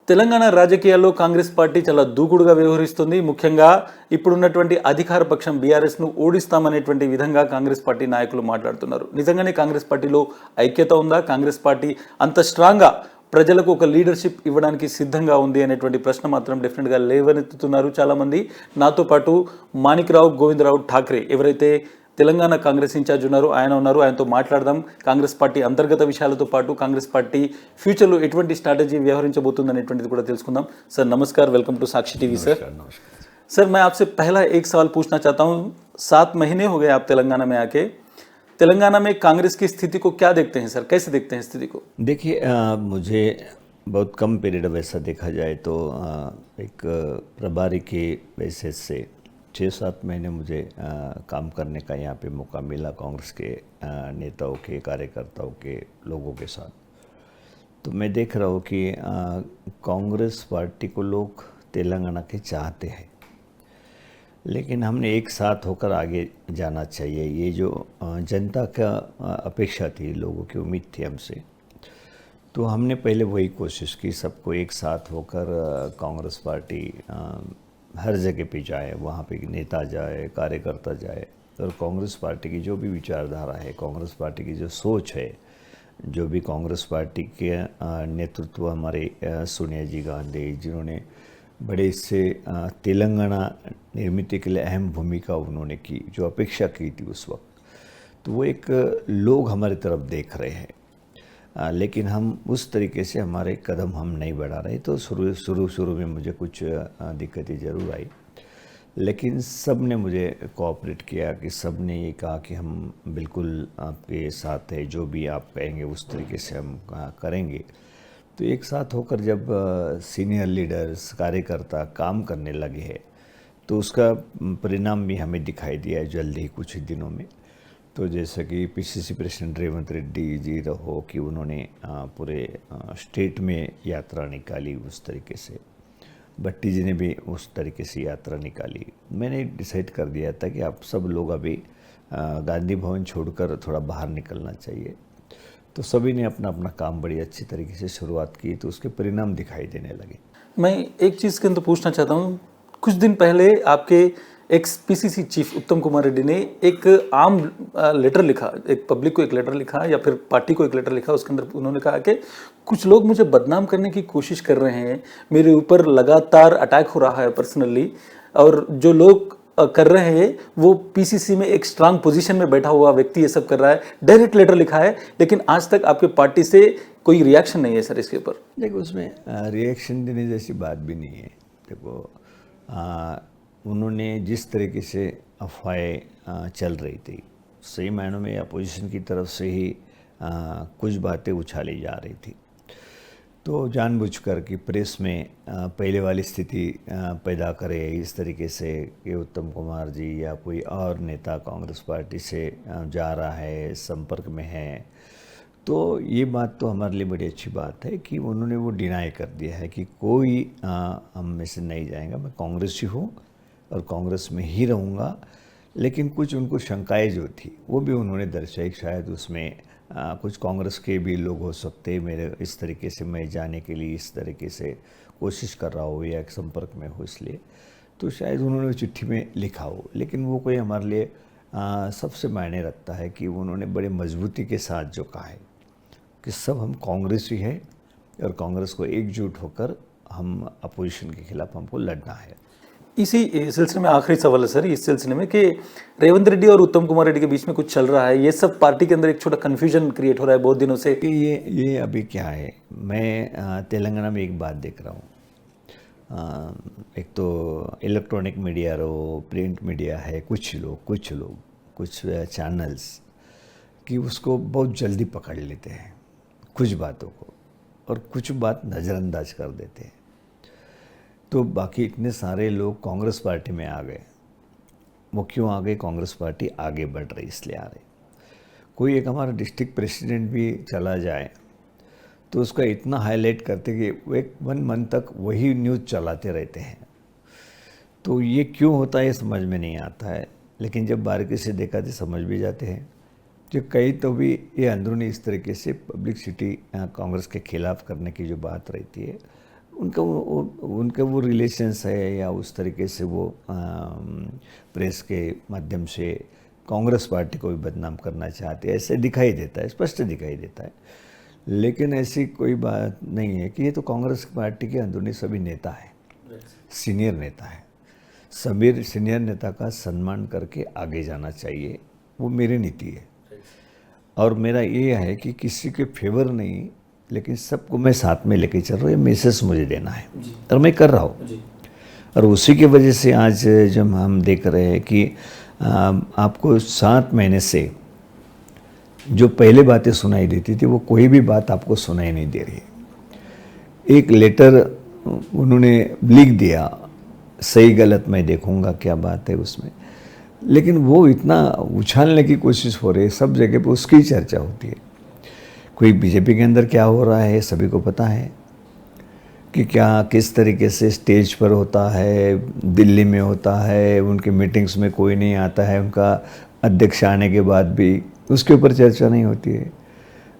తెలంగాణ రాజకీయాల్లో కాంగ్రెస్ పార్టీ చాలా దూకుడుగా వ్యవహరిస్తుంది. ముఖ్యంగా ఇప్పుడున్నటువంటి అధికార పక్షం బీఆర్ఎస్ను ఓడిస్తామనేటువంటి విధంగా కాంగ్రెస్ పార్టీ నాయకులు మాట్లాడుతున్నారు. నిజంగానే కాంగ్రెస్ పార్టీలో ఐక్యత ఉందా? కాంగ్రెస్ పార్టీ అంత స్ట్రాంగ్గా ప్రజలకు ఒక లీడర్షిప్ ఇవ్వడానికి సిద్ధంగా ఉంది అనేటువంటి ప్రశ్న మాత్రం డెఫినెట్గా లేవనెత్తుతున్నారు చాలామంది. నాతో పాటు మాణిక్రావు గోవిందరావు ఠాక్రే ఎవరైతే తెలంగాణ కాంగ్రెస్ ఇన్ఛార్జ్ ఉన్నారు, ఆయనతో మాట్లాడదాం. కాంగ్రెస్ పార్టీ అంతర్గత విషయాలతో పాటు కాంగ్రెస్ पार्टी ఫ్యూచర్లో ఎటువంటి స్ట్రాటజీ వ్యవహరించబోతుంది అనేటువంటిది కూడా తెలుసుకుందాం. सर नमस्कार, welcome to Sakshi TV. Sir मैं आपसे पहला एक सवाल पूछना चाहता हूँ। 7 महीने हो गए आप तेलंगाना में आके, तेलंगाना में कांग्रेस की स्थिति को क्या देखते हैं सर, कैसे देखते हैं स्थिति को? देखिए, मुझे बहुत कम पीरियड वैसा देखा जाए तो एक प्रभारी के बेसिस से 6-7 महीने मुझे काम करने का यहाँ पे मौका मिला कांग्रेस के नेताओं के, कार्यकर्ताओं के, लोगों के साथ। तो मैं देख रहा हूँ कि कांग्रेस पार्टी को लोग तेलंगाना के चाहते हैं, लेकिन हमने एक साथ होकर आगे जाना चाहिए। ये जो जनता का अपेक्षा थी, लोगों की उम्मीद थी हमसे, तो हमने पहले वही कोशिश की, सबको एक साथ होकर कांग्रेस पार्टी हर जगह पे जाए, वहाँ पे नेता जाए, कार्यकर्ता जाए, और कांग्रेस पार्टी की जो भी विचारधारा है, कांग्रेस पार्टी की जो सोच है, जो भी कांग्रेस पार्टी के नेतृत्व हमारे सोनिया जी गांधी, जिन्होंने बड़े इससे तेलंगाना निर्मित के लिए अहम भूमिका उन्होंने की, जो अपेक्षा की थी उस वक्त, तो वो एक लोग हमारी तरफ देख रहे हैं, लेकिन हम उस तरीके से हमारे कदम हम नहीं बढ़ा रहे। तो शुरू में मुझे कुछ दिक्कतें ज़रूर आई, लेकिन सब ने मुझे कोऑपरेट किया कि सब ने ये कहा कि हम बिल्कुल आपके साथ है, जो भी आप कहेंगे उस तरीके से हम करेंगे। तो एक साथ होकर जब सीनियर लीडर्स, कार्यकर्ता काम करने लगे हैं, तो उसका परिणाम भी हमें दिखाई दिया है जल्द ही कुछ ही दिनों में। तो जैसे कि पीसीसी प्रेसिडेंट रेवंत रेड्डी जी रहो कि उन्होंने पूरे स्टेट में यात्रा निकाली, उस तरीके से भट्टी जी ने भी उस तरीके से यात्रा निकाली। मैंने डिसाइड कर दिया था कि आप सब लोग अभी गांधी भवन छोड़कर थोड़ा बाहर निकलना चाहिए। तो सभी ने अपना अपना काम बड़ी अच्छी तरीके से शुरुआत की, तो उसके परिणाम दिखाई देने लगे। मैं एक चीज़ के अंदर पूछना चाहता हूँ, कुछ दिन पहले आपके एक्स पीसीसी चीफ उत्तम कुमार रेड्डी ने एक आम लेटर लिखा, एक पब्लिक को एक लेटर लिखा या फिर पार्टी को एक लेटर लिखा। उसके अंदर उन्होंने कहा कि कुछ लोग मुझे बदनाम करने की कोशिश कर रहे हैं, मेरे ऊपर लगातार अटैक हो रहा है पर्सनली, और जो लोग कर रहे हैं वो पीसीसी में एक स्ट्रांग पोजीशन में बैठा हुआ व्यक्ति ये सब कर रहा है। डायरेक्ट लेटर लिखा है, लेकिन आज तक आपके पार्टी से कोई रिएक्शन नहीं है सर इसके ऊपर। देखो, उसमें रिएक्शन देने जैसी बात भी नहीं है। देखो, उन्होंने जिस तरीके से अफवाहें चल रही थी, सही मायनों में अपोजिशन की तरफ से ही कुछ बातें उछाली जा रही थी, तो जानबूझकर कि प्रेस में पहले वाली स्थिति पैदा करे इस तरीके से कि उत्तम कुमार जी या कोई और नेता कांग्रेस पार्टी से जा रहा है, संपर्क में है। तो ये बात तो हमारे लिए बड़ी अच्छी बात है कि उन्होंने वो डिनाई कर दिया है कि कोई हम में से नहीं जाएगा, मैं कांग्रेसी हूँ और कांग्रेस में ही रहूँगा। लेकिन कुछ उनको शंकाएं जो थी वो भी उन्होंने दर्शाई, शायद उसमें कुछ कांग्रेस के भी लोग हो सकते हैं, मेरे इस तरीके से मैं जाने के लिए इस तरीके से कोशिश कर रहा हूँ या संपर्क में हो, इसलिए तो शायद उन्होंने चिट्ठी में लिखा हो। लेकिन वो कोई हमारे लिए सबसे मायने रखता है कि उन्होंने बड़े मजबूती के साथ जो कहा है कि सब हम कांग्रेसी हैं और कांग्रेस को एकजुट होकर हम अपोजिशन के खिलाफ हमको लड़ना है। इसी सिलसिले में आखिरी सवाल है सर, इस सिलसिले में कि रेवंत रेड्डी और उत्तम कुमार रेड्डी के बीच में कुछ चल रहा है, ये सब पार्टी के अंदर एक छोटा कन्फ्यूजन क्रिएट हो रहा है बहुत दिनों से कि ये अभी क्या है। मैं तेलंगाना में एक बात देख रहा हूँ, एक तो इलेक्ट्रॉनिक मीडिया रहो, प्रिंट मीडिया है, कुछ लोग कुछ चैनल्स कि उसको बहुत जल्दी पकड़ लेते हैं कुछ बातों को, और कुछ बात नज़रअंदाज कर देते हैं। तो बाकी इतने सारे लोग कांग्रेस पार्टी में आ गए, वो क्यों आ गए? कांग्रेस पार्टी आगे बढ़ रही इसलिए आ रही। कोई एक हमारा डिस्ट्रिक्ट प्रेसिडेंट भी चला जाए तो उसका इतना हाईलाइट करते कि वो 1 मंथ तक वही न्यूज़ चलाते रहते हैं। तो ये क्यों होता है समझ में नहीं आता है, लेकिन जब बारीकी से देखा तो समझ भी जाते हैं जो कई तो भी ये अंदरूनी इस तरीके से पब्लिसिटी कांग्रेस के खिलाफ करने की जो बात रहती है उनके वो रिलेशंस है या उस तरीके से वो प्रेस के माध्यम से कांग्रेस पार्टी को भी बदनाम करना चाहते हैं, ऐसे दिखाई देता है, स्पष्ट दिखाई देता है। लेकिन ऐसी कोई बात नहीं है कि ये तो कांग्रेस पार्टी के अंदरूनी सभी नेता है, सीनियर नेता है। सभी सीनियर नेता का सम्मान करके आगे जाना चाहिए, वो मेरी नीति है। और मेरा ये है कि किसी के फेवर नहीं, लेकिन सबको मैं साथ में लेके चल रहा हूँ, मैसेज मुझे देना है और मैं कर रहा हूँ। और उसी की वजह से आज जब हम देख रहे हैं कि आपको 7 महीने से जो पहले बातें सुनाई देती थी, वो कोई भी बात आपको सुनाई नहीं दे रही है। एक लेटर उन्होंने लिख दिया, सही गलत मैं देखूंगा क्या बात है उसमें, लेकिन वो इतना उछालने की कोशिश हो रही है, सब जगह पे उसकी चर्चा होती है। कोई बीजेपी के अंदर क्या हो रहा है सभी को पता है कि क्या किस तरीके से स्टेज पर होता है, दिल्ली में होता है, उनके मीटिंग्स में कोई नहीं आता है, उनका अध्यक्ष आने के बाद भी उसके ऊपर चर्चा नहीं होती है।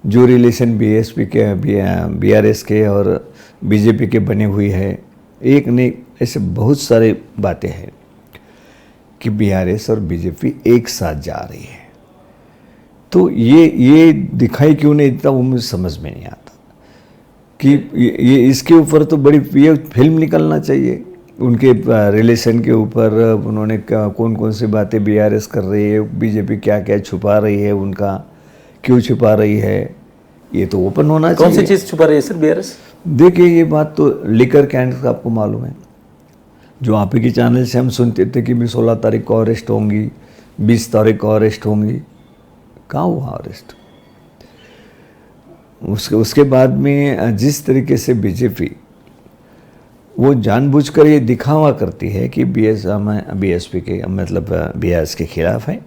जो रिलेशन बीएसपी के बीआरएस के और बीजेपी के बने हुई है, एक नहीं ऐसे बहुत सारे बातें हैं कि बीआरएस और बीजेपी एक साथ जा रही है। तो ये दिखाई क्यों नहीं देता वो मुझे समझ में नहीं आता कि ये इसके ऊपर तो बड़ी ये फिल्म निकलना चाहिए उनके रिलेशन के ऊपर। उन्होंने कौन कौन सी बातें बीआरएस कर रही है, बीजेपी क्या क्या छुपा रही है, उनका क्यों छुपा रही है, ये तो ओपन होना चाहिए। कौन सी चीज़ छुपा रही है सर बीआरएस? देखिए ये बात तो लिकर कैंड का आपको मालूम है, जो आप ही के चैनल से हम सुनते थे कि मैं 16 तारीख को अरेस्ट होंगी, 20 तारीख को अरेस्ट होंगी। कहाँ हुआ अरेस्ट? उसके बाद में जिस तरीके से बीजेपी वो जानबूझकर ये दिखावा करती है कि बीएसपी के मतलब बीआरएस के खिलाफ है,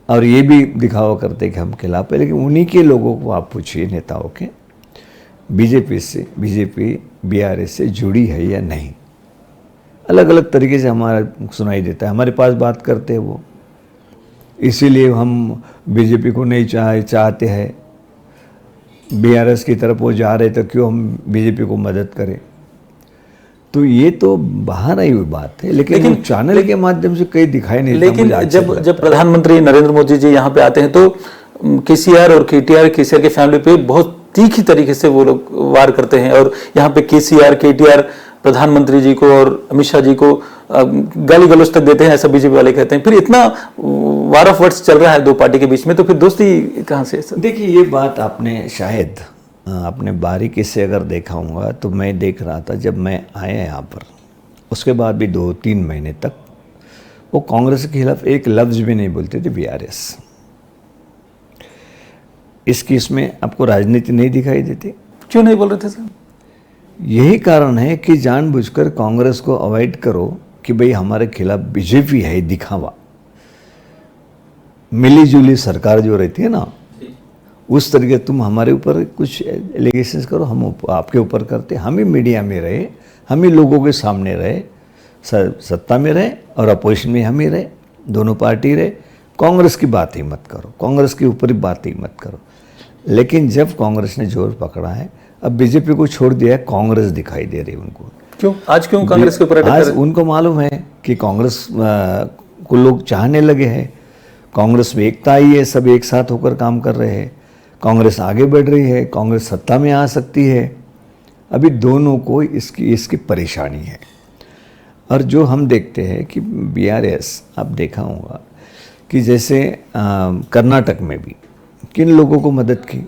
और ये भी दिखावा करते हैं कि हम खिलाफ है, लेकिन उन्हीं के लोगों को आप पूछिए नेताओं के, बीजेपी बीआरएस से जुड़ी है या नहीं। अलग अलग तरीके से हमारा सुनाई देता है, हमारे पास बात करते हैं वो, इसीलिए हम बीजेपी को नहीं चाहते हैं, बीआरएस की तरफ वो जा रहे तो क्यों हम बीजेपी को मदद करें। तो ये तो बाहर आई हुई बात है, लेकिन चैनल के माध्यम से कहीं दिखाई नहीं देता। लेकिन जब प्रधानमंत्री नरेंद्र मोदी जी यहाँ पे आते हैं तो केसीआर और केटीआर के फैमिली पे बहुत तीखी तरीके से वो लोग वार करते हैं, और यहाँ पे केटीआर प्रधानमंत्री जी को और अमित शाह जी को गाली गलौज तक देते हैं, ऐसा बीजेपी वाले कहते हैं। फिर इतना वार ऑफ वर्ड्स चल रहा है दो पार्टी के बीच में, तो फिर दोस्ती कहाँ से? देखिए ये बात आपने शायद आपने बारीकी से अगर देखा होगा, तो मैं देख रहा था जब मैं आया यहाँ पर, उसके बाद भी 2-3 महीने तक वो कांग्रेस के खिलाफ एक लफ्ज भी नहीं बोलते थे बीआरएस। इस केस में आपको राजनीति नहीं दिखाई देती? क्यों नहीं बोल रहे थे सर? यही कारण है कि जानबूझकर कांग्रेस को अवॉइड करो कि भाई हमारे खिलाफ बीजेपी है, दिखावा। मिली जुली सरकार जो रहती है ना, उस तरीके तुम हमारे ऊपर कुछ एलिगेशंस करो, हम आपके ऊपर करते, हम ही मीडिया में रहे, हम ही लोगों के सामने रहे, सत्ता में रहे और अपोजिशन में हम ही रहे, दोनों पार्टी रहे। कांग्रेस की बात ही मत करो, कांग्रेस के ऊपर ही बात ही मत करो। लेकिन जब कांग्रेस ने जोर पकड़ा है, अब बीजेपी को छोड़ दिया है, कांग्रेस दिखाई दे रही है उनको। क्यों आज क्यों कांग्रेस के ऊपर? आज उनको मालूम है कि कांग्रेस को लोग चाहने लगे हैं, कांग्रेस में एकता आई है, सब एक साथ होकर काम कर रहे हैं, कांग्रेस आगे बढ़ रही है, कांग्रेस सत्ता में आ सकती है। अभी दोनों को इसकी परेशानी है। और जो हम देखते हैं कि बीआरएस, आप देखा होगा कि जैसे कर्नाटक में भी किन लोगों को मदद की,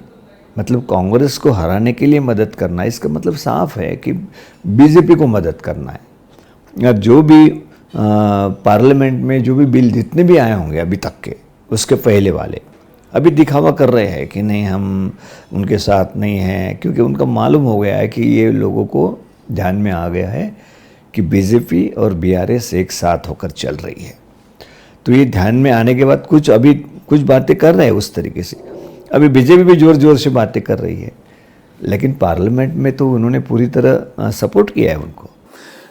मतलब कांग्रेस को हराने के लिए मदद करना, इसका मतलब साफ है कि बीजेपी को मदद करना है। अब जो भी पार्लियामेंट में जो भी बिल जितने भी आए होंगे अभी तक के, उसके पहले वाले अभी दिखावा कर रहे हैं कि नहीं हम उनके साथ नहीं हैं, क्योंकि उनका मालूम हो गया है कि ये लोगों को ध्यान में आ गया है कि बीजेपी और बीआरएस एक साथ होकर चल रही है। तो ये ध्यान में आने के बाद कुछ बातें कर रहे हैं उस तरीके से। अभी बीजेपी भी जोर जोर से बातें कर रही है, लेकिन पार्लियामेंट में तो उन्होंने पूरी तरह सपोर्ट किया है उनको।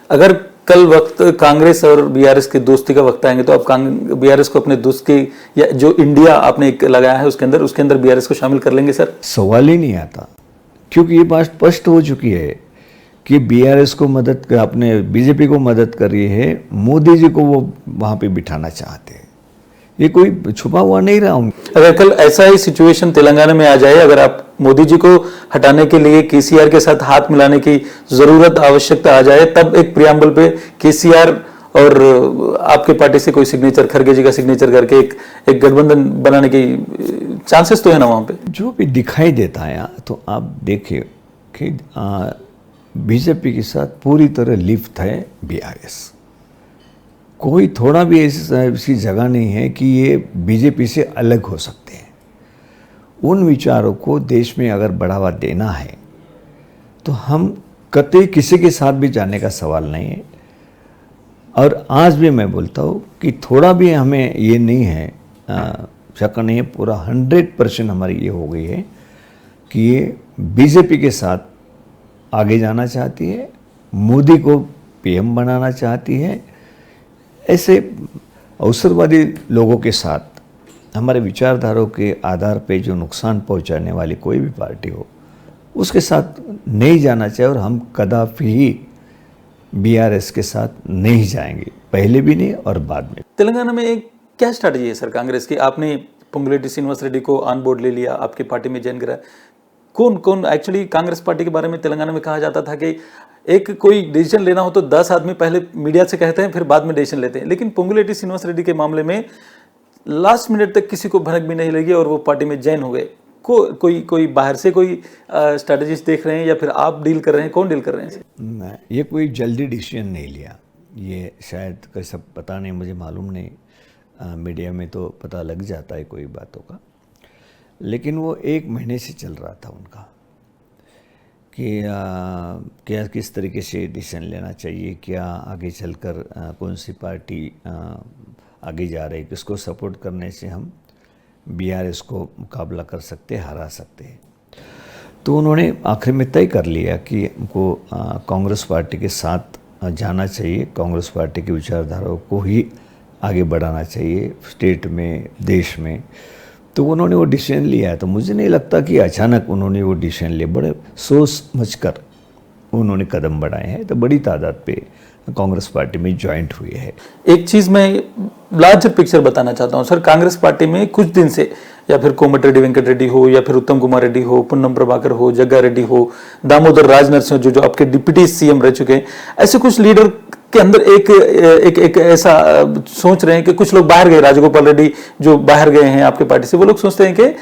अगर कल वक्त कांग्रेस और बीआरएस की दोस्ती का वक्त आएंगे तो आप बीआरएस को अपने दोस्त के, या जो इंडिया आपने एक लगाया है उसके अंदर बीआरएस को शामिल कर लेंगे सर? सवाल ही नहीं आता, क्योंकि ये बात स्पष्ट हो चुकी है कि बीआरएस को मदद अपने बीजेपी को मदद कर रही है, मोदी जी को वो वहाँ पे बिठाना चाहते हैं। ये कोई छुपा हुआ नहीं रहा हूँ। अगर कल ऐसा ही सिचुएशन तेलंगाना में आ जाए, अगर आप मोदी जी को हटाने के लिए केसीआर के साथ हाथ मिलाने की जरूरत आवश्यकता आ जाए, तब एक प्रियम्बल पे केसीआर और आपके पार्टी से कोई सिग्नेचर, खरगे जी का सिग्नेचर करके एक गठबंधन बनाने की चांसेस तो है ना वहां पे। जो भी दिखाई देता है तो आप देखिए कि बीजेपी के साथ पूरी तरह लिप्त है बीआरएस। कोई थोड़ा भी ऐसी जगह नहीं है कि ये बीजेपी से अलग हो सकते हैं। उन विचारों को देश में अगर बढ़ावा देना है तो हम कतई किसी के साथ भी जाने का सवाल नहीं है। और आज भी मैं बोलता हूँ कि थोड़ा भी हमें ये नहीं है, शक नहीं है, पूरा 100% हमारी ये हो गई है कि ये बीजेपी के साथ आगे जाना चाहती है, मोदी को पीएम बनाना चाहती है। ऐसे अवसरवादी लोगों के साथ हमारे विचारधाराओं के आधार पे जो नुकसान पहुंचाने वाली कोई भी पार्टी हो, उसके साथ नहीं जाना चाहिए। और हम कदापि ही बीआरएस के साथ नहीं जाएंगे, पहले भी नहीं और बाद में। तेलंगाना में एक क्या स्ट्रैटेजी है सर कांग्रेस की? आपने पोंगुलेटी श्रीनिवास रेड्डी को ऑन बोर्ड ले लिया, आपकी पार्टी में ज्वाइन करा। कौन कौन एक्चुअली कांग्रेस पार्टी के बारे में तेलंगाना में कहा जाता था कि एक कोई डिसीजन लेना हो तो 10 आदमी पहले मीडिया से कहते हैं, फिर बाद में डिसीजन लेते हैं। लेकिन पोंगुलेटी श्रीनिवास रेड्डी के मामले में लास्ट मिनट तक किसी को भनक भी नहीं लगी और वो पार्टी में ज्वाइन हो गए। कोई बाहर से कोई स्ट्रैटेजिस्ट देख रहे हैं या फिर आप डील कर रहे हैं? कौन डील कर रहे हैं? ये कोई जल्दी डिसीजन नहीं लिया, ये शायद कैसा पता नहीं, मुझे मालूम नहीं। मीडिया में तो पता लग जाता है कोई बातों का, लेकिन वो 1 महीने से चल रहा था उनका कि क्या किस तरीके से डिसीजन लेना चाहिए, क्या आगे चलकर कौन सी पार्टी आगे जा रही, किसको सपोर्ट करने से हम बीआरएस को मुकाबला कर सकते, हरा सकते हैं। तो उन्होंने आखिर में तय कर लिया कि हमको कांग्रेस पार्टी के साथ जाना चाहिए, कांग्रेस पार्टी की विचारधाराओं को ही आगे बढ़ाना चाहिए स्टेट में, देश में। तो उन्होंने वो डिसीजन लिया है। तो मुझे नहीं लगता कि अचानक उन्होंने वो डिसीजन लिए, बड़े सोच समझकर उन्होंने कदम बढ़ाए हैं। तो बड़ी तादाद पे कांग्रेस पार्टी में ज्वाइंट हुई है। एक चीज मैं लार्जर पिक्चर बताना चाहता हूं सर, कांग्रेस पार्टी में कुछ दिन से, या फिर कोमटिरेड्डी वेंकट रेड्डी हो, या फिर उत्तम कुमार रेड्डी हो, पुन्नम प्रभाकर हो, जग्गा रेड्डी हो, दामोदर राज नरसिंह जो आपके डिप्टी सीएम रह चुके हैं, ऐसे कुछ लीडर के अंदर एक ऐसा सोच रहे हैं कि कुछ लोग बाहर गए, राजगोपाल रेड्डी जो बाहर गए हैं आपके पार्टी से, वो लोग सोचते हैं कि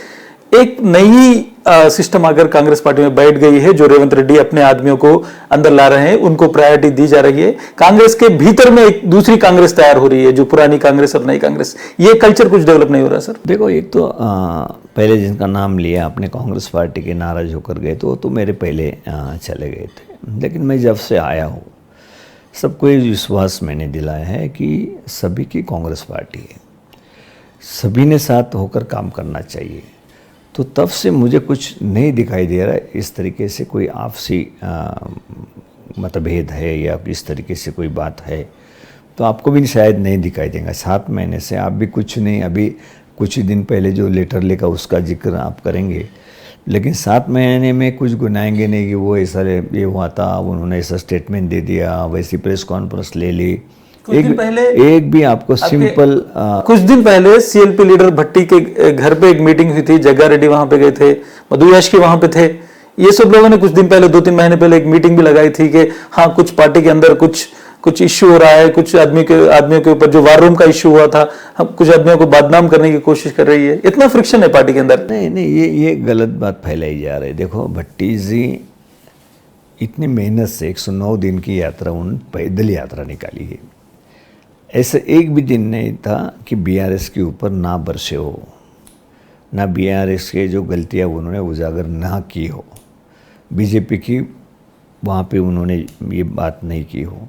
एक नई सिस्टम अगर कांग्रेस पार्टी में बैठ गई है, जो रेवंत रेड्डी अपने आदमियों को अंदर ला रहे हैं, उनको प्रायोरिटी दी जा रही है, कांग्रेस के भीतर में एक दूसरी कांग्रेस तैयार हो रही है, जो पुरानी कांग्रेस और नई कांग्रेस, ये कल्चर कुछ डेवलप नहीं हो रहा सर? देखो, एक तो पहले जिनका नाम लिया आपने कांग्रेस पार्टी के नाराज होकर गए, तो मेरे पहले चले गए थे। लेकिन मैं जब से आया हूँ, सबको ये विश्वास मैंने दिलाया है कि सभी की कांग्रेस पार्टी है, सभी ने साथ होकर काम करना चाहिए। तो तब से मुझे कुछ नहीं दिखाई दे रहा है इस तरीके से कोई आपसी मतभेद है या इस तरीके से कोई बात है। तो आपको भी शायद नहीं दिखाई देगा। 7 महीने से आप भी कुछ नहीं, अभी कुछ ही दिन पहले जो लेटर लिखा उसका जिक्र आप करेंगे, लेकिन 7 महीने में कुछ गुनाएंगे नहीं कि वो ऐसा ये हुआ था, उन्होंने ऐसा स्टेटमेंट दे दिया, वैसी प्रेस कॉन्फ्रेंस ले ली। एक भी आपको सिंपल कुछ दिन पहले सीएलपी लीडर भट्टी के घर पे एक मीटिंग हुई थी, जग्गा रेड्डी वहां पे गए थे, मधु याष्की वहां पे थे। ये सब लोगों ने कुछ दिन पहले, 2-3 महीने पहले एक मीटिंग भी लगाई थी कि हाँ, कुछ पार्टी के अंदर कुछ इश्यू हो रहा है, कुछ आदमियों के ऊपर जो वार रूम का इश्यू हुआ था, हम कुछ आदमियों को बदनाम करने की कोशिश कर रही है। इतना फ्रिक्शन है पार्टी के अंदर। नहीं, ये गलत बात फैलाई जा रही है। देखो, भट्टी जी इतनी मेहनत से 109 दिन की यात्रा, उन पैदल यात्रा निकाली है। ऐसा एक भी दिन नहीं था कि बीआरएस के ऊपर ना बरसे हो, ना बीआरएस के जो गलतियां उन्होंने उजागर ना की हो, बीजेपी की वहाँ पे उन्होंने ये बात नहीं की हो।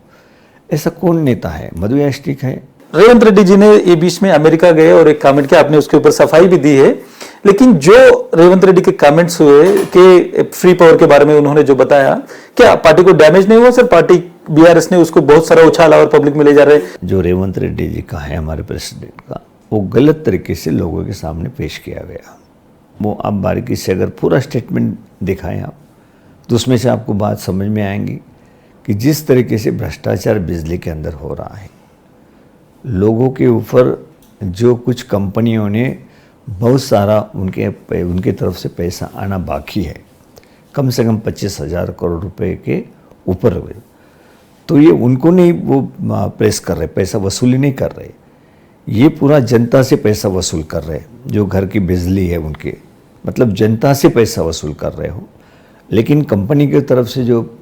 ऐसा कौन नेता है? मधु याष्की है। रेवंत रेड्डी जी ने ये बीच में अमेरिका गए और एक कमेंट किया, आपने उसके ऊपर सफाई भी दी है। लेकिन जो रेवंत रेड्डी के कमेंट्स हुए कि फ्री पावर के बारे में उन्होंने जो बताया, क्या पार्टी को डैमेज नहीं हुआ सर? पार्टी बीआरएस ने उसको बहुत सारा उछाला और पब्लिक में ले जा रहे हैं। जो रेवंत रेड्डी जी का है, हमारे प्रेसिडेंट का, वो गलत तरीके से लोगों के सामने पेश किया गया। वो आप बारीकी से अगर पूरा स्टेटमेंट दिखाएं आप, तो उसमें से आपको बात समझ में आएंगी कि जिस तरीके से भ्रष्टाचार बिजली के अंदर हो रहा है, लोगों के ऊपर जो कुछ कंपनियों ने बहुत सारा उनके तरफ से पैसा आना बाकी है, कम से कम 25,000 करोड़ रुपए के ऊपर हुए, तो ये उनको नहीं वो प्रेस कर रहे, पैसा वसूली नहीं कर रहे, ये पूरा जनता से पैसा वसूल कर रहे, जो घर की बिजली है उनके, मतलब जनता से पैसा वसूल कर रहे हो। लेकिन कंपनी की तरफ से जो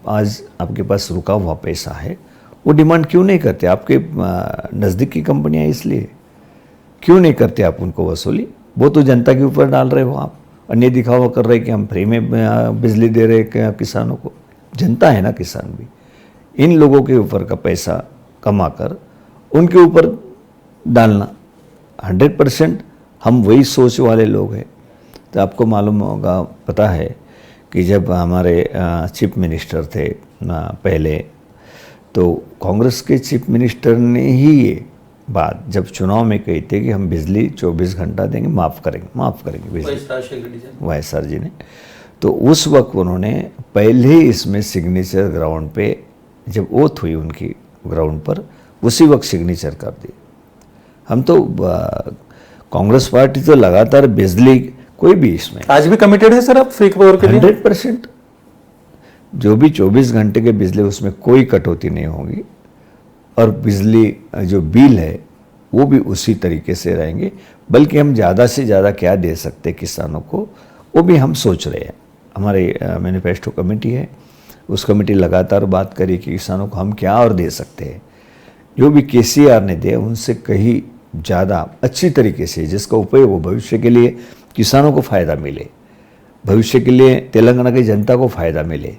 आज आपके पास रुका हुआ पैसा है वो डिमांड क्यों नहीं करते? आपके नज़दीक की कंपनियां, इसलिए क्यों नहीं करते आप उनको वसूली? वो तो जनता के ऊपर डाल रहे हो आप, अन्य दिखावा कर रहे कि हम फ्री में बिजली दे रहे किसानों को। जनता है ना किसान भी, इन लोगों के ऊपर का पैसा कमा कर उनके ऊपर डालना, 100% हम वही सोच वाले लोग हैं। तो आपको मालूम होगा, पता है कि जब हमारे चीफ मिनिस्टर थे पहले, तो कांग्रेस के चीफ मिनिस्टर ने ही ये बात जब चुनाव में कही थी कि हम बिजली 24 घंटा देंगे, माफ़ करेंगे बिजली, वाईएसआर जी ने। तो उस वक्त उन्होंने पहले इसमें सिग्नेचर ग्राउंड पे, जब ओथ हुई उनकी ग्राउंड पर, उसी वक्त सिग्नेचर कर दी। हम तो कांग्रेस पार्टी तो लगातार बिजली, कोई भी इसमें आज भी कमिटेड है सर आप फ्री पावर के लिए? 100%। जो भी 24 घंटे के बिजली, उसमें कोई कटौती नहीं होगी, और बिजली जो बिल है वो भी उसी तरीके से रहेंगे। बल्कि हम ज़्यादा से ज़्यादा क्या दे सकते किसानों को, वो भी हम सोच रहे हैं। हमारे मैनिफेस्टो कमेटी है, उस कमेटी लगातार बात करी कि किसानों को हम क्या और दे सकते हैं। जो भी केसीआर ने दिया उनसे कहीं ज़्यादा अच्छी तरीके से, जिसका उपयोग हो भविष्य के लिए किसानों को फ़ायदा मिले, भविष्य के लिए तेलंगाना की जनता को फ़ायदा मिले,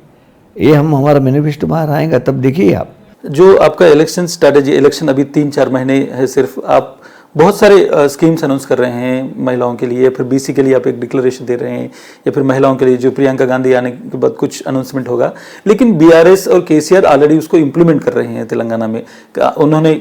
ये हमारा मैनिफेस्टो बाहर आएगा, तब देखिए आप। जो आपका इलेक्शन स्ट्रैटेजी, इलेक्शन अभी 3-4 महीने है सिर्फ, आप बहुत सारे स्कीम्स अनाउंस कर रहे हैं महिलाओं के लिए, या फिर बीसी के लिए आप एक डिक्लेरेशन दे रहे हैं, या फिर महिलाओं के लिए जो प्रियंका गांधी आने के बाद कुछ अनाउंसमेंट होगा। लेकिन बीआरएस और केसीआर ऑलरेडी उसको इम्प्लीमेंट कर रहे हैं तेलंगाना में। उन्होंने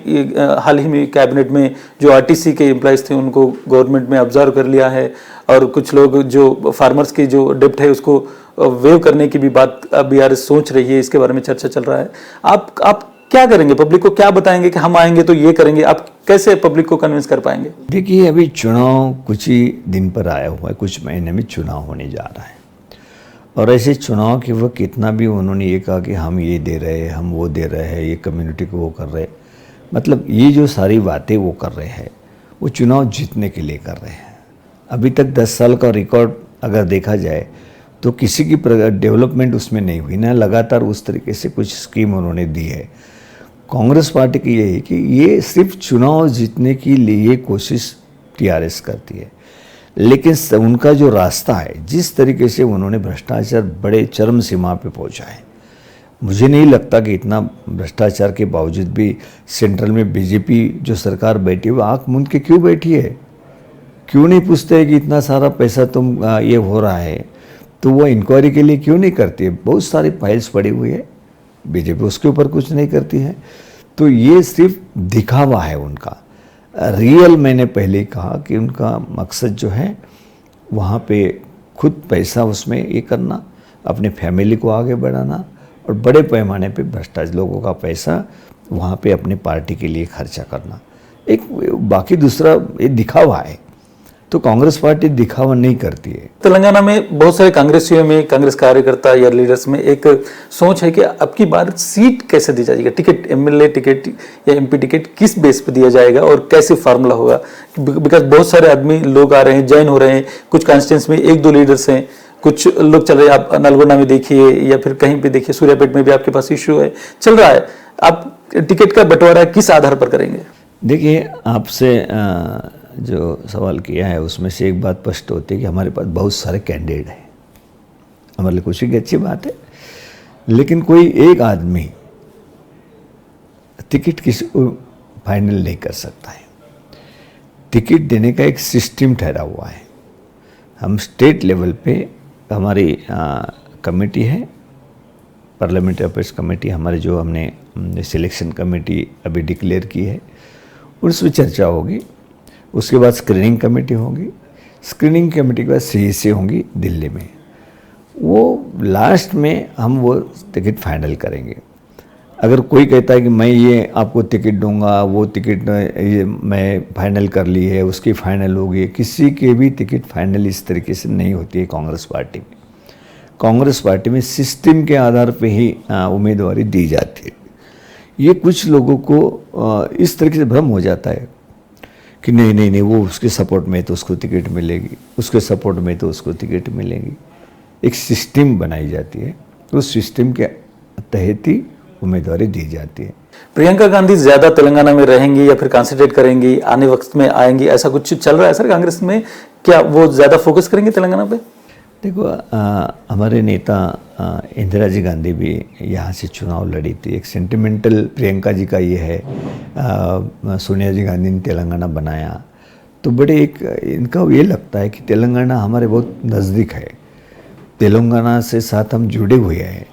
हाल ही में कैबिनेट में जो आरटीसी के एम्प्लॉयज़ थे उनको गवर्नमेंट में ऑब्जर्व कर लिया है, और कुछ लोग जो फार्मर्स की जो डेप्ट है उसको वेव करने की भी बात बीआरएस सोच रही है, इसके बारे में चर्चा चल रहा है। आप क्या करेंगे? पब्लिक को क्या बताएंगे कि हम आएंगे तो ये करेंगे? आप कैसे पब्लिक को कन्विंस कर पाएंगे? देखिए, अभी चुनाव कुछ ही दिन पर आया हुआ है, कुछ महीने में चुनाव होने जा रहा है, और ऐसे चुनाव के वक्त कितना भी उन्होंने ये कहा कि हम ये दे रहे हैं, हम वो दे रहे हैं, ये कम्युनिटी को वो कर रहे हैं, मतलब ये जो सारी बातें वो कर रहे हैं, वो चुनाव जीतने के लिए कर रहे हैं। अभी तक 10 साल का रिकॉर्ड अगर देखा जाए तो किसी की डेवलपमेंट उसमें नहीं हुई ना, लगातार उस तरीके से कुछ स्कीम उन्होंने दी है। कांग्रेस पार्टी की यही कि ये सिर्फ चुनाव जीतने के लिए कोशिश टीआरएस करती है, लेकिन उनका जो रास्ता है, जिस तरीके से उन्होंने भ्रष्टाचार बड़े चरम सीमा पे पहुंचा है, मुझे नहीं लगता कि इतना भ्रष्टाचार के बावजूद भी सेंट्रल में बीजेपी जो सरकार बैठी है वो आँख मूंद के क्यों बैठी है? क्यों नहीं पूछते हैं कि इतना सारा पैसा तुम ये हो रहा है, तो वो इंक्वायरी के लिए क्यों नहीं करती है? बहुत सारी फाइल्स पड़ी हुई है, बीजेपी उसके ऊपर कुछ नहीं करती है। तो ये सिर्फ दिखावा है उनका। रियल, मैंने पहले कहा कि उनका मकसद जो है वहाँ पे खुद पैसा उसमें ये करना, अपने फैमिली को आगे बढ़ाना, और बड़े पैमाने पे भ्रष्टाचार, लोगों का पैसा वहाँ पे अपनी पार्टी के लिए खर्चा करना। एक बाकी दूसरा ये दिखावा है, तो कांग्रेस पार्टी दिखावा नहीं करती है। तेलंगाना में बहुत सारे कांग्रेसियों में, कांग्रेस कार्यकर्ता या लीडर्स में एक सोच है कि अब की बार सीट कैसे दी जाएगी, टिकट, एमएलए टिकट या एमपी टिकट किस बेस पे दिया जाएगा और कैसे फार्मूला होगा। बिकॉज बहुत सारे आदमी लोग आ रहे हैं, ज्वाइन हो रहे हैं, कुछ कॉन्स्टिट्यूंसी में 1-2 लीडर्स हैं, कुछ लोग चल रहे हैं। आप नलगोंडा में देखिए या फिर कहीं पे देखिए, सूर्यापेट में भी आपके पास इश्यू है, चल रहा है। आप टिकट का बंटवारा किस आधार पर करेंगे? देखिए, आपसे जो सवाल किया है उसमें से एक बात स्पष्ट होती है कि हमारे पास बहुत सारे कैंडिडेट हैं, हमारे लिए खुशी की अच्छी बात है, लेकिन कोई एक आदमी टिकट किसी को फाइनल नहीं कर सकता है। टिकट देने का एक सिस्टम ठहरा हुआ है। हम स्टेट लेवल पे हमारी कमेटी है, पार्लियामेंट्री अफेयर्स कमेटी, हमारे जो हमने सिलेक्शन कमेटी अभी डिक्लेयर की है, उसमें चर्चा होगी। उसके बाद स्क्रीनिंग कमेटी होगी, स्क्रीनिंग कमेटी के बाद सीईसी होंगी दिल्ली में, वो लास्ट में हम वो टिकट फाइनल करेंगे। अगर कोई कहता है कि मैं ये आपको टिकट दूंगा, वो टिकट ये मैं फाइनल कर ली है, उसकी फाइनल होगी, किसी के भी टिकट फाइनल इस तरीके से नहीं होती है कांग्रेस पार्टी में। कांग्रेस पार्टी में सिस्टम के आधार पे ही उम्मीदवारी दी जाती है। ये कुछ लोगों को इस तरीके से भ्रम हो जाता है कि नहीं नहीं नहीं, वो उसके सपोर्ट में तो उसको टिकट मिलेगी, उसके सपोर्ट में तो उसको टिकट मिलेगी। एक सिस्टम बनाई जाती है, उस सिस्टम के तहत ही उम्मीदवारी दी जाती है। प्रियंका गांधी ज्यादा तेलंगाना में रहेंगी या फिर कंसंट्रेट करेंगी, आने वक्त में आएंगी, ऐसा कुछ चल रहा है सर कांग्रेस में? क्या वो ज्यादा फोकस करेंगे तेलंगाना पे? देखो, हमारे नेता इंदिरा जी गांधी भी यहाँ से चुनाव लड़ी थी। एक सेंटिमेंटल प्रियंका जी का ये है, सोनिया जी गांधी ने तेलंगाना बनाया, तो बड़े एक इनका ये लगता है कि तेलंगाना हमारे बहुत नज़दीक है, तेलंगाना से साथ हम जुड़े हुए हैं,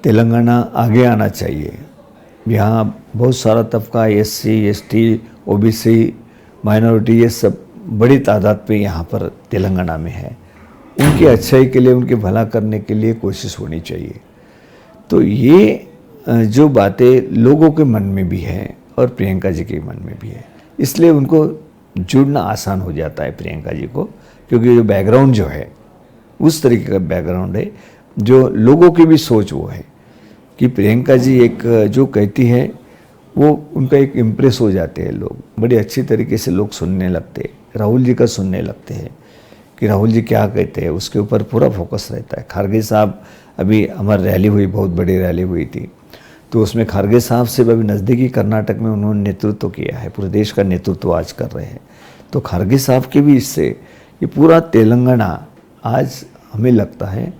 तेलंगाना आगे आना चाहिए। यहाँ बहुत सारा तबका SC ST OBC माइनॉरिटी, ये सब बड़ी तादाद पे यहाँ पर तेलंगाना में है। उनकी अच्छाई के लिए, उनके भला करने के लिए कोशिश होनी चाहिए। तो ये जो बातें लोगों के मन में भी है और प्रियंका जी के मन में भी है, इसलिए उनको जुड़ना आसान हो जाता है प्रियंका जी को, क्योंकि जो बैकग्राउंड जो है उस तरीके का बैकग्राउंड है, जो लोगों की भी सोच वो है कि प्रियंका जी एक जो कहती है वो उनका एक इम्प्रेस हो जाते हैं लोग, बड़ी अच्छी तरीके से लोग सुनने लगते हैं, राहुल जी का सुनने लगते हैं कि राहुल जी क्या कहते हैं, उसके ऊपर पूरा फोकस रहता है। खारगे साहब, अभी हमारी रैली हुई, बहुत बड़ी रैली हुई थी, तो उसमें खारगे साहब से अभी नज़दीकी कर्नाटक में उन्होंने नेतृत्व किया है, पूरे देश का नेतृत्व आज कर रहे हैं। तो खारगे साहब के भी इससे ये पूरा तेलंगाना आज हमें लगता है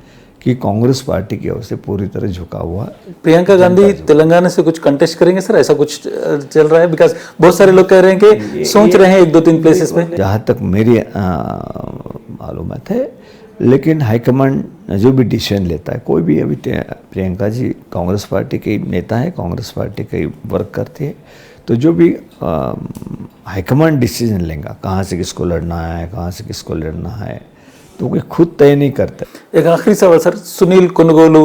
कि कांग्रेस पार्टी की ओर से पूरी तरह झुका हुआ। प्रियंका गांधी तेलंगाना से कुछ कंटेस्ट करेंगे सर, ऐसा कुछ चल रहा है? बिकॉज बहुत सारे लोग कह रहे हैं कि सोच रहे हैं 1-2-3 प्लेसेस पे। जहाँ तक मेरी मालूमात है, लेकिन हाईकमांड जो भी डिसीजन लेता है, कोई भी, अभी प्रियंका जी कांग्रेस पार्टी के नेता है, कांग्रेस पार्टी का वर्क करते हैं, तो जो भी हाईकमांड डिसीजन लेगा, कहाँ से किसको लड़ना है, कहाँ से किसको लड़ना है, तो कोई खुद तय नहीं करता। एक आखिरी सवाल सर, सुनील कोनगोलू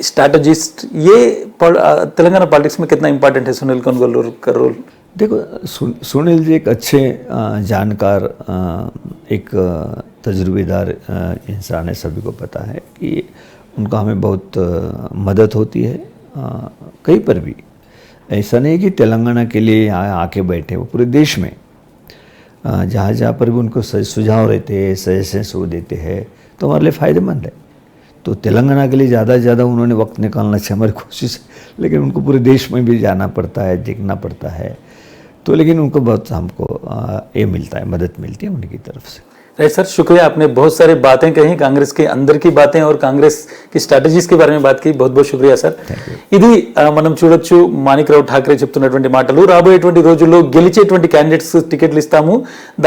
स्ट्रैटेजिस्ट, ये तेलंगाना पॉलिटिक्स में कितना इंपॉर्टेंट है सुनील कोनगोलू का रोल? देखो, सुनील जी एक अच्छे जानकार, एक तजुर्बेदार इंसान है, सभी को पता है कि उनका हमें बहुत मदद होती है कहीं पर भी। ऐसा नहीं कि तेलंगाना के लिए यहाँ आके बैठे, वो पूरे देश में जहाँ जहाँ पर भी उनको सुझाव रहते हैं, सजेशंस वो देते हैं, तो हमारे लिए फ़ायदेमंद है। तो तेलंगाना के लिए ज़्यादा से ज़्यादा उन्होंने वक्त निकालना चाहिए, हमारी कोशिश है, लेकिन उनको पूरे देश में भी जाना पड़ता है, देखना पड़ता है, तो लेकिन उनको बहुत हमको ये मिलता है, मदद मिलती है उनकी तरफ से। राइट सर, शुक्रिया, आपने बहुत सारी बातें कही, कांग्रेस के अंदर की बातें और कांग्रेस की స్ట్రాటజీస్ के बारे में बात की। बहुत बहुत शुक्रिया సార్। ఇది మనం చూడొచ్చు మాణిక్రావు ఠాక్రే చెప్తున్నటువంటి మాటలు। రాబోయేటువంటి రోజుల్లో గెలిచేటువంటి క్యాండిడేట్స్ టికెట్లు ఇస్తాము,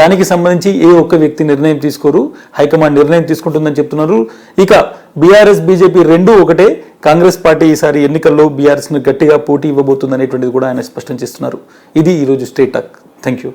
దానికి సంబంధించి ఏ ఒక్క వ్యక్తి నిర్ణయం తీసుకోరు, హైకమాండ్ నిర్ణయం తీసుకుంటుందని చెప్తున్నారు। ఇక బీఆర్ఎస్ బీజేపీ రెండు ఒకటే, కాంగ్రెస్ పార్టీ ఈసారి ఎన్నికల్లో బీఆర్ఎస్ ను గట్టిగా పోటీ ఇవ్వబోతుందనేటువంటిది కూడా ఆయన స్పష్టం చేస్తున్నారు। ఇది ఈరోజు స్టేట్ టాక్। Thank you.